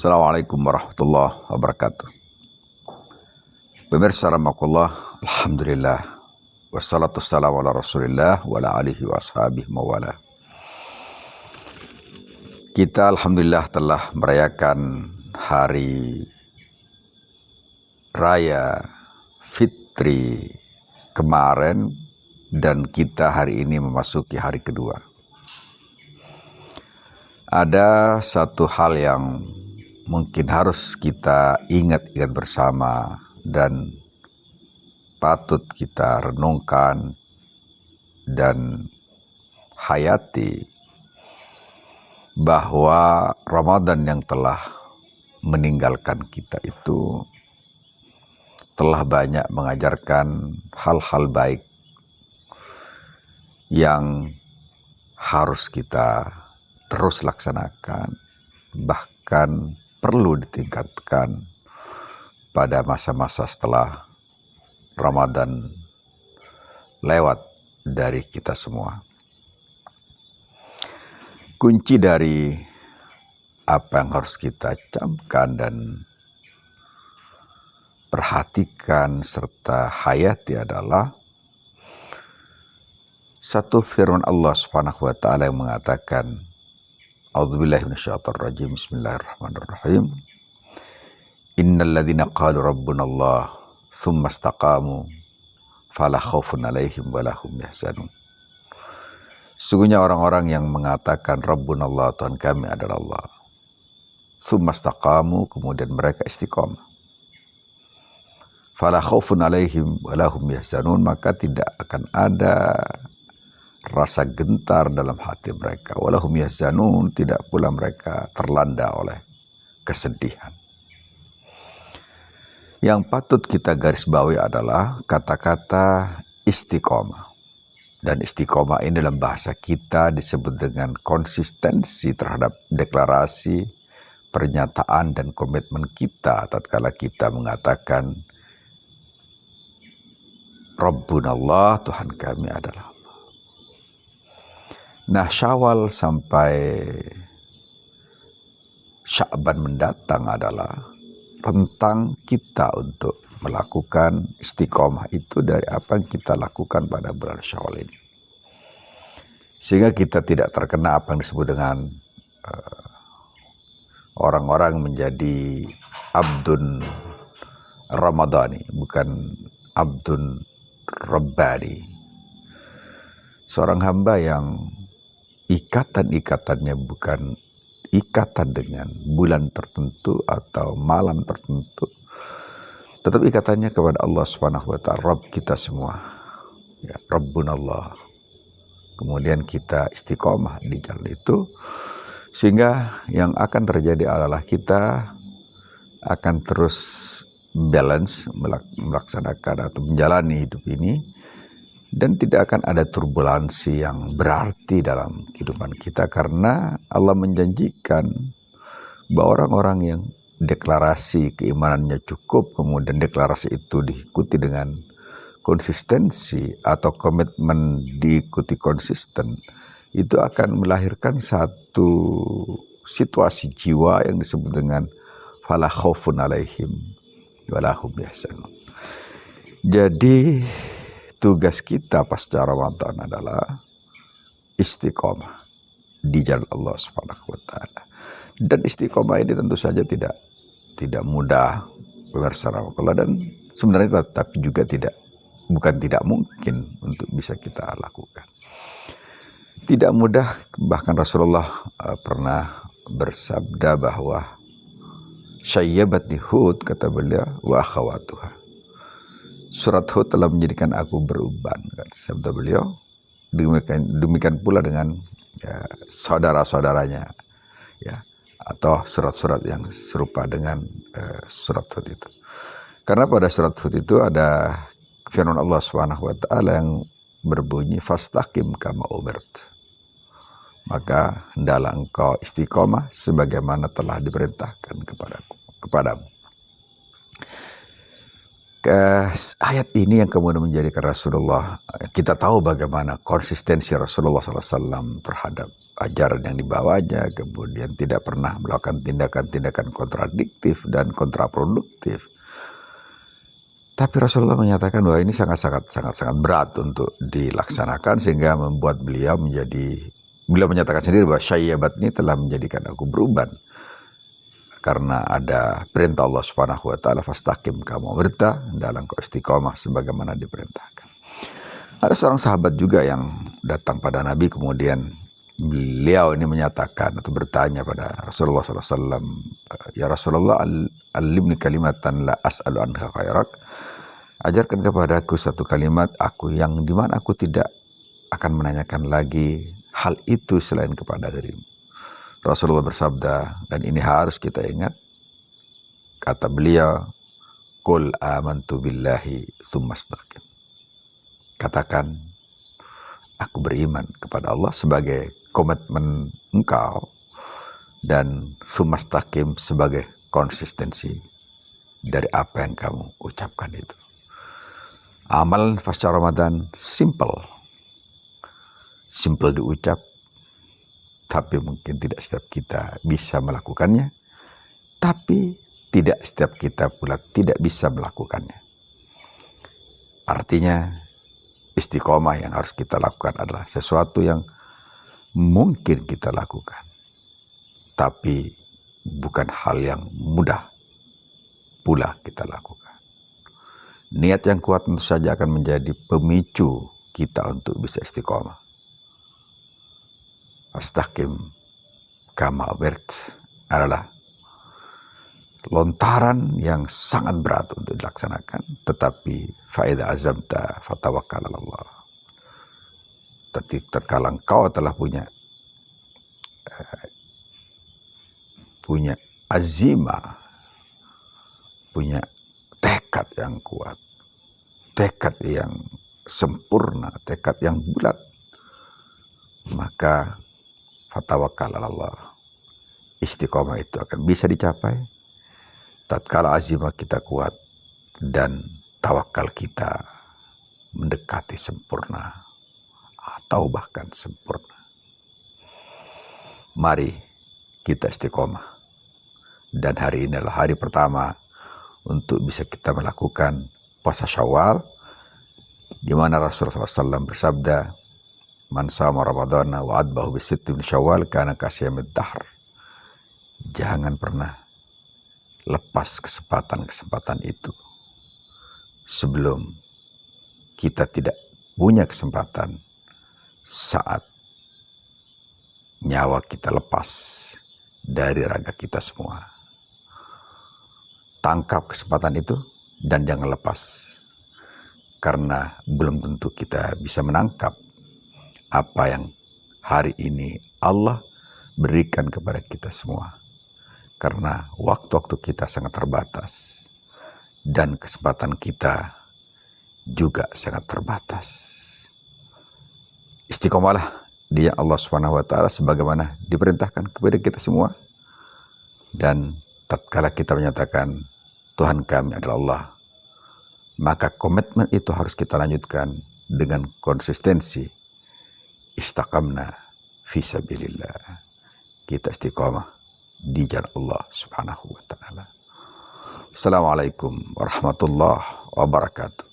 Assalamualaikum warahmatullahi wabarakatuh. Pemirsa rahimakumullah, alhamdulillah wassalatu wassalamu ala Rasulillah wa ala alihi wa ashabihi mawala. Kita alhamdulillah telah merayakan hari raya Fitri kemarin dan kita hari ini memasuki hari kedua. Ada satu hal yang mungkin harus kita ingat bersama dan patut kita renungkan dan hayati, bahwa Ramadan yang telah meninggalkan kita itu telah banyak mengajarkan hal-hal baik yang harus kita terus laksanakan, bahkan perlu ditingkatkan pada masa-masa setelah Ramadan lewat dari kita semua. Kunci dari apa yang harus kita camkan dan perhatikan serta hayati adalah satu firman Allah Subhanahu wa taala yang mengatakan, A'udzubillahi minasyaitonirrajim. Bismillahirrahmanirrahim. Innal ladzina qalu rabbunallah tsumma istaqamu fala khaufun 'alaihim wa lahum yahzanun. Sesungguhnya orang-orang yang mengatakan Rabbunallah, Tuhan kami adalah Allah, tsumma istaqamu, kemudian mereka istiqamah, fala khaufun 'alaihim wa lahum yahzanun, maka tidak akan ada rasa gentar dalam hati mereka, walahum yahzanun, tidak pula mereka terlanda oleh kesedihan. Yang patut kita garis bawahi adalah kata-kata istiqomah. Dan istiqomah ini dalam bahasa kita disebut dengan konsistensi terhadap deklarasi, pernyataan dan komitmen kita tatkala kita mengatakan Rabbunallah, Tuhan kami adalah. Nah, Syawal sampai Sya'ban mendatang adalah rentang kita untuk melakukan istiqomah itu dari apa yang kita lakukan pada bulan Syawal ini. Sehingga kita tidak terkena apa yang disebut dengan orang-orang menjadi abdun Ramadhani, bukan abdun Rabbani. Seorang hamba yang ikatan-ikatannya bukan ikatan dengan bulan tertentu atau malam tertentu, tetapi ikatannya kepada Allah Subhanahu wa ta'ala, Rabb kita semua, ya, Rabbunallah. Kemudian kita istiqomah di jalan itu, sehingga yang akan terjadi adalah kita akan terus balance melaksanakan atau menjalani hidup ini, dan tidak akan ada turbulensi yang berarti dalam kehidupan kita, karena Allah menjanjikan bahwa orang-orang yang deklarasi keimanannya cukup, kemudian deklarasi itu diikuti dengan konsistensi atau komitmen diikuti konsisten, itu akan melahirkan satu situasi jiwa yang disebut dengan fala khaufun 'alaihim wa lahum yahzanun. Jadi tugas kita pasca Ramadan adalah istiqomah di jalan Allah Subhanahu wa taala. Dan istiqomah ini tentu saja tidak mudah, pemirsa rahimakumullah, dan sebenarnya tapi juga bukan tidak mungkin untuk bisa kita lakukan. Tidak mudah, bahkan Rasulullah pernah bersabda bahwa syayyabatni Hud, kata beliau, wa akhawatuha. Surat Hud telah menjadikan aku beruban, sabda beliau. Demikian pula dengan saudara-saudaranya, ya, atau surat-surat yang serupa dengan surat Hud itu. Karena pada surat Hud itu ada firman Allah Subhanahu wa taala yang berbunyi fastaqim kama umirt. Maka hendaklah engkau istiqomah sebagaimana telah diperintahkan kepadamu. Ayat ini yang kemudian menjadikan Rasulullah, kita tahu bagaimana konsistensi Rasulullah SAW terhadap ajaran yang dibawanya, kemudian tidak pernah melakukan tindakan-tindakan kontradiktif dan kontraproduktif. Tapi Rasulullah menyatakan bahwa ini sangat berat untuk dilaksanakan, sehingga membuat beliau menyatakan sendiri bahwa syayyabat ini telah menjadikan aku beruban. Karena ada perintah Allah Subhanahu wa taala, fastaqim kama umirta, dalam kau istiqomah sebagaimana diperintahkan. Ada seorang sahabat juga yang datang pada Nabi, kemudian beliau ini menyatakan atau bertanya pada Rasulullah SAW, ya Rasulullah, alimni kalimatan la as'alu anha khairak, ajarkan kepadaku satu kalimat yang dimana aku tidak akan menanyakan lagi hal itu selain kepada dirimu. Rasulullah bersabda, dan ini harus kita ingat, kata beliau, qul amantu billahi tsumma istaqim. Katakan, aku beriman kepada Allah sebagai komitmen engkau, dan tsumma istaqim sebagai konsistensi dari apa yang kamu ucapkan itu. Amal pasca Ramadan simple diucap, tapi mungkin tidak setiap kita bisa melakukannya, tapi tidak setiap kita pula tidak bisa melakukannya. Artinya istiqomah yang harus kita lakukan adalah sesuatu yang mungkin kita lakukan, tapi bukan hal yang mudah pula kita lakukan. Niat yang kuat tentu saja akan menjadi pemicu kita untuk bisa istiqomah. Fastaqim kama umirt adalah lontaran yang sangat berat untuk dilaksanakan, tetapi faida azamta fatawakkal 'ala Allah. Tatkala engkau telah punya azimah, punya tekad yang kuat, tekad yang sempurna, tekad yang bulat, maka fatawakkal 'ala Allah. Istiqomah itu akan bisa dicapai tatkala azimah kita kuat dan tawakal kita mendekati sempurna atau bahkan sempurna. Mari kita istiqomah, dan hari ini adalah hari pertama untuk bisa kita melakukan puasa Syawal, di mana Rasulullah SAW bersabda, man sama Ramadana wa adbahu bisittin min Syawal kana kasiyamid dahr. Jangan pernah lepas kesempatan itu sebelum kita tidak punya kesempatan saat nyawa kita lepas dari raga kita semua. Tangkap kesempatan itu dan jangan lepas, karena belum tentu kita bisa menangkap apa yang hari ini Allah berikan kepada kita semua. Karena waktu-waktu kita sangat terbatas dan kesempatan kita juga sangat terbatas. Istiqomalah di Allah SWT sebagaimana diperintahkan kepada kita semua. Dan tatkala kita menyatakan Tuhan kami adalah Allah, maka komitmen itu harus kita lanjutkan dengan konsistensi. Istaqamna fisabilillah. Kita istiqamah di jalan Allah Subhanahu wa taala. Assalamualaikum warahmatullahi wabarakatuh.